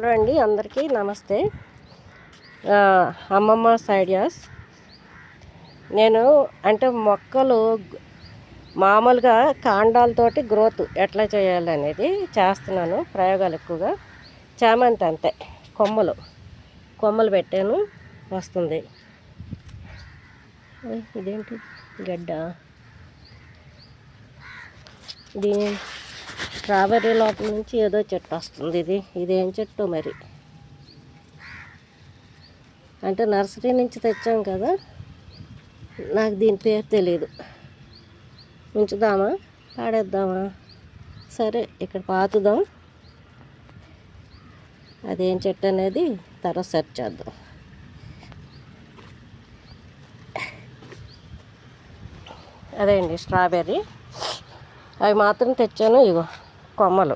Hello అండి, అందరికీ నమస్తే. అమ్మమ్మస్ ఐడియాస్. నేను మొక్కలు మామూలుగా కాండాలతోటి గ్రోత్ ఎట్లా చేయాలనేది చేస్తున్నాను ప్రయోగాలు ఎక్కువగా. చామంతి అంతే, కొమ్మలు పెట్టాను, వస్తుంది. ఇదేంటి గడ్డ? దీని స్ట్రాబెర్రీ లోపల నుంచి ఏదో చెట్టు వస్తుంది. ఇదేం చెట్టు మరి? నర్సరీ నుంచి తెచ్చాం కదా, నాకు దీని పేరు తెలియదు. ఉంచుదామా, పాడేద్దామా? సరే, ఇక్కడ పాతుదాం. అదేం చెట్టు అనేది తర్వాత సెర్చ్ చేద్దాం. అదే అండి స్ట్రాబెర్రీ. అవి మాత్రం తెచ్చాను. ఇగో కొమ్మలు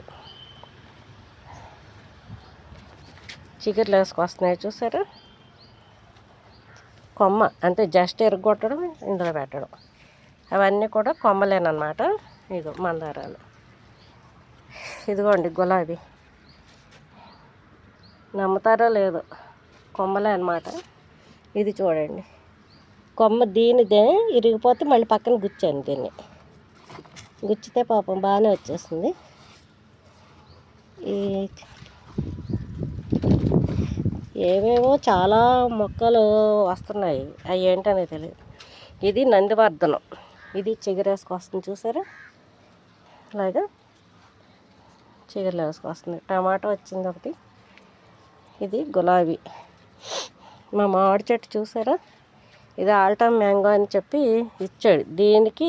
చిగుర్లు వేసుకొస్తున్నాయి, చూసారా? కొమ్మ జస్ట్ ఎరగొట్టడం, ఇందులో పెట్టడం. అవన్నీ కూడా కొమ్మలేనమాట. ఇగో మందారాలు. ఇదిగోండి గులాబీ. నమ్ముతారో లేదో, కొమ్మలే అన్నమాట. ఇది చూడండి, కొమ్మ దీనిదే ఇరిగిపోతే మళ్ళీ పక్కన గుచ్చాను. దీన్ని గుచ్చితే పాపం బాగానే వచ్చేస్తుంది. ఏవేవో చాలా మొక్కలు వస్తున్నాయి, అవి ఏంటనే తెలియదు. ఇది నందివర్ధనం. ఇది చిగురేసుకొస్తుంది, చూసారా? అలాగా చిగురులు వేసుకొస్తుంది. టమాటో వచ్చింది ఒకటి. ఇది గులాబీ. మా మామిడి చెట్టు చూసారా? ఇది ఆల్టమ్ మ్యాంగో అని చెప్పి ఇచ్చాడు. దీనికి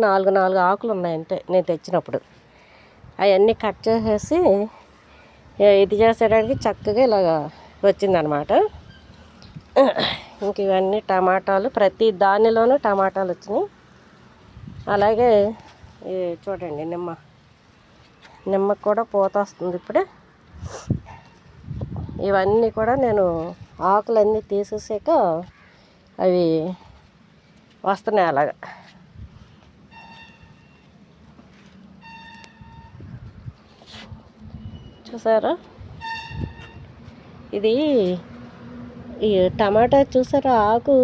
4 ఆకులు ఉన్నాయి అంతే నేను తెచ్చినప్పుడు. అవన్నీ కట్ చేసేసి ఇది చేసేటానికి చక్కగా ఇలాగా వచ్చిందనమాట. ఇంక ఇవన్నీ టమాటాలు, ప్రతి దానిలోనూ టమాటాలు వచ్చినాయి. అలాగే చూడండి, నిమ్మకు కూడా పూత వస్తుంది ఇప్పుడే. ఇవన్నీ కూడా నేను ఆకులన్నీ తీసేసాక అవి వస్తున్నాయి అలాగా. చూసారా? ఇది ఈ టమాటా చూసారా ఆకు?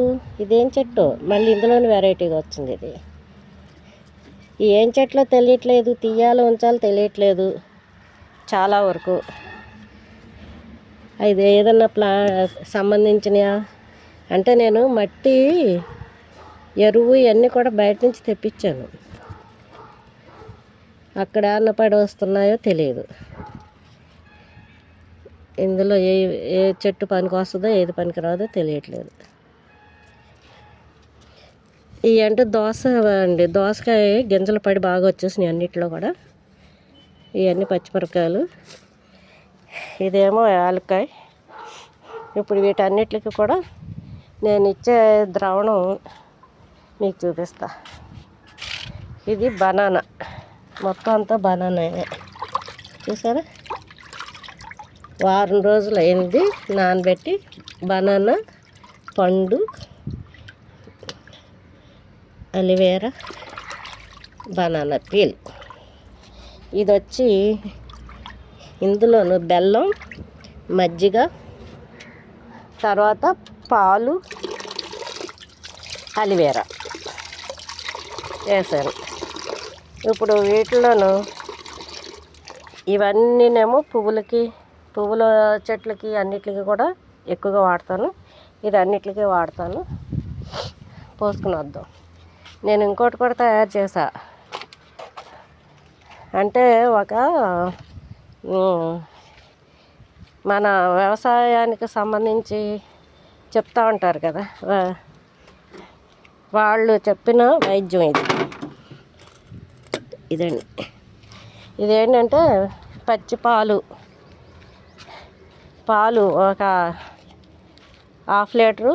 ఇదేం చెట్టు? మళ్ళీ ఇందులోని వెరైటీగా వచ్చింది. ఇది ఏం చెట్లో తెలియట్లేదు, తీయాలో ఉంచాలో తెలియట్లేదు చాలా వరకు. ఇది ఏదన్నా సంబంధించినయా నేను మట్టి ఎరువు ఇవన్నీ కూడా బయట నుంచి తెప్పించాను. అక్కడ పడి వస్తున్నాయో తెలియదు. ఇందులో ఏ చెట్టు పనికి వస్తుందో ఏది పనికి రాదో తెలియట్లేదు. ఇవి దోసకాయ గింజలు పడి బాగా వచ్చేసినాయి అన్నిట్లో కూడా. ఇవన్నీ పచ్చిమిరపకాయలు. ఇదేమో యాలక్కాయ. ఇప్పుడు వీటన్నిటికి కూడా నేను ఇచ్చే ద్రావణం మీకు చూపిస్తా. ఇది బనానా, మొత్తం అంతా బనానానే. చూసారా? వారం రోజులు అయింది నానబెట్టి. బనానా పండు, అలివేరా, బనానా పీల్. ఇది వచ్చి ఇందులోను బెల్లం, మజ్జిగ, తర్వాత పాలు, అలివేరా వేసాను. ఇప్పుడు వీటిలోను ఇవన్నీనేమో పువ్వుల చెట్లకి అన్నిటికి కూడా ఎక్కువగా వాడతాను. ఇది అన్నిటికీ వాడతాను. పోసుకుని వద్దాం. నేను ఇంకోటి కూడా తయారు చేశా. ఒక మన వ్యవసాయానికి సంబంధించి చెప్తూ ఉంటారు కదా, వాళ్ళు చెప్పిన వైద్యం ఇదండి. ఇదేంటంటే పచ్చి పాలు ఒక 1/2 లీటరు,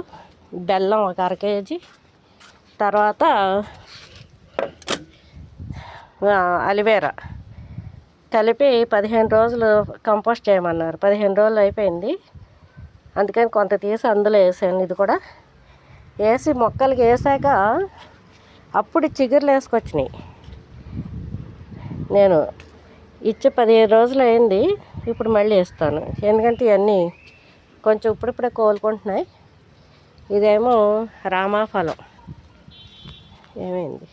బెల్లం ఒక 1/2 కేజీ, తర్వాత అలివేరా కలిపి 15 రోజులు కంపోస్ట్ చేయమన్నారు. 15 రోజులు అయిపోయింది. అందుకని కొంత తీసి అందులో వేసాను. ఇది కూడా వేసి మొక్కలకి వేసాక అప్పుడు చిగుర్లు వేసుకొచ్చినాయి. నేను ఇచ్చి 15 రోజులు అయింది. ఇప్పుడు మళ్ళీ వేస్తాను, ఎందుకంటే ఇవన్నీ కొంచెం ఇప్పుడిప్పుడే కోలుకుంటున్నాయి. ఇదేమో రామాఫలం. ఏమైంది?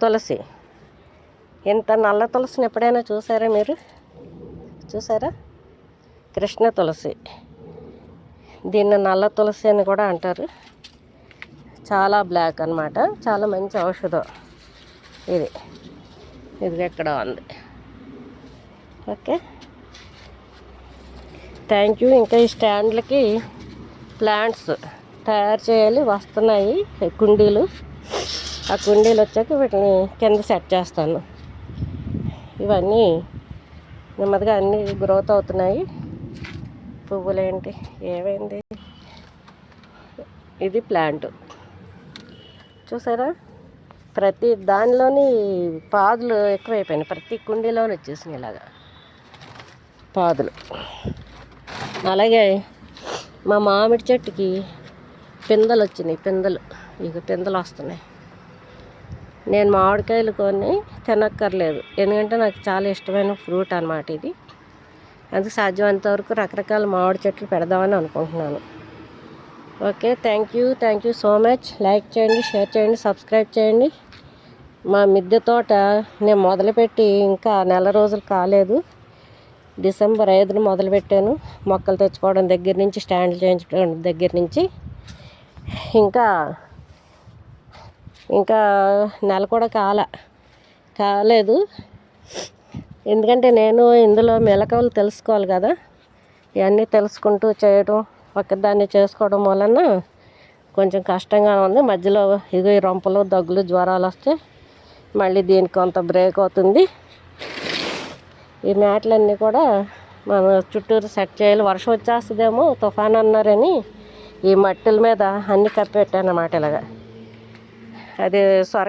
తులసి. ఇంత నల్ల తులసిని ఎప్పుడైనా చూసారా మీరు? చూసారా? కృష్ణ తులసి. దీన్ని నల్ల తులసి అని కూడా అంటారు. చాలా బ్లాక్ అన్నమాట. చాలా మంచి ఔషధం ఇది. ఇది ఎక్కడ ఉంది. Okay, thank you. ఇంకా ఈ స్టాండ్లకి ప్లాంట్స్ తయారు చేయాలి, వస్తున్నాయి కుండీలు. ఆ కుండీలు వచ్చాక వీటిని కింద సెట్ చేస్తాను. ఇవన్నీ నెమ్మదిగా అన్నీ గ్రోత్ అవుతున్నాయి. పువ్వులేంటి? ఏమైంది? ఇది ప్లాంట్ చూసారా? ప్రతి దానిలోని పాదులు ఎక్కువైపోయినాయి. ప్రతి కుండీలోని వచ్చేసినాయి ఇలాగా పాదులు. అలాగే మా మామిడి చెట్టుకి పిందెలు వచ్చినాయి. పిందెలు వస్తున్నాయి. నేను మామిడికాయలు కొని తినక్కర్లేదు, ఎందుకంటే నాకు చాలా ఇష్టమైన ఫ్రూట్ అన్నమాట ఇది. అందుకు సాధ్యమైనంత వరకు రకరకాల మామిడి చెట్లు పెడదామని అనుకుంటున్నాను. Okay, thank you so much. Like చేయండి, షేర్ చేయండి, సబ్స్క్రైబ్ చేయండి. మా మిద్దె తోట నేను మొదలుపెట్టి ఇంకా నెల రోజులు కాలేదు. డిసెంబర్ 5న మొదలుపెట్టాను. మొక్కలు తెచ్చుకోవడం దగ్గర నుంచి, స్టాండ్లు చేయించుకోవడం దగ్గర నుంచి ఇంకా నెల కూడా కాలేదు. ఎందుకంటే నేను ఇందులో మెలకువలు తెలుసుకోవాలి కదా. ఇవన్నీ తెలుసుకుంటూ చేయడం, ఒక్కదాన్ని చేసుకోవడం వలన కొంచెం కష్టంగా ఉంది. మధ్యలో ఇగో ఈ రొంపలు, దగ్గులు, జ్వరాలు వస్తే మళ్ళీ దీనికి కొంత బ్రేక్ అవుతుంది. ఈ మ్యాట్లన్నీ కూడా మనం చుట్టూరు సెట్ చేయాలి. వర్షం వచ్చేస్తుందేమో, తుఫాన్ అన్నారని ఈ మట్టెల మీద అన్నీ కప్పెట్టాను అన్నమాట. ఇలాగా అది సొర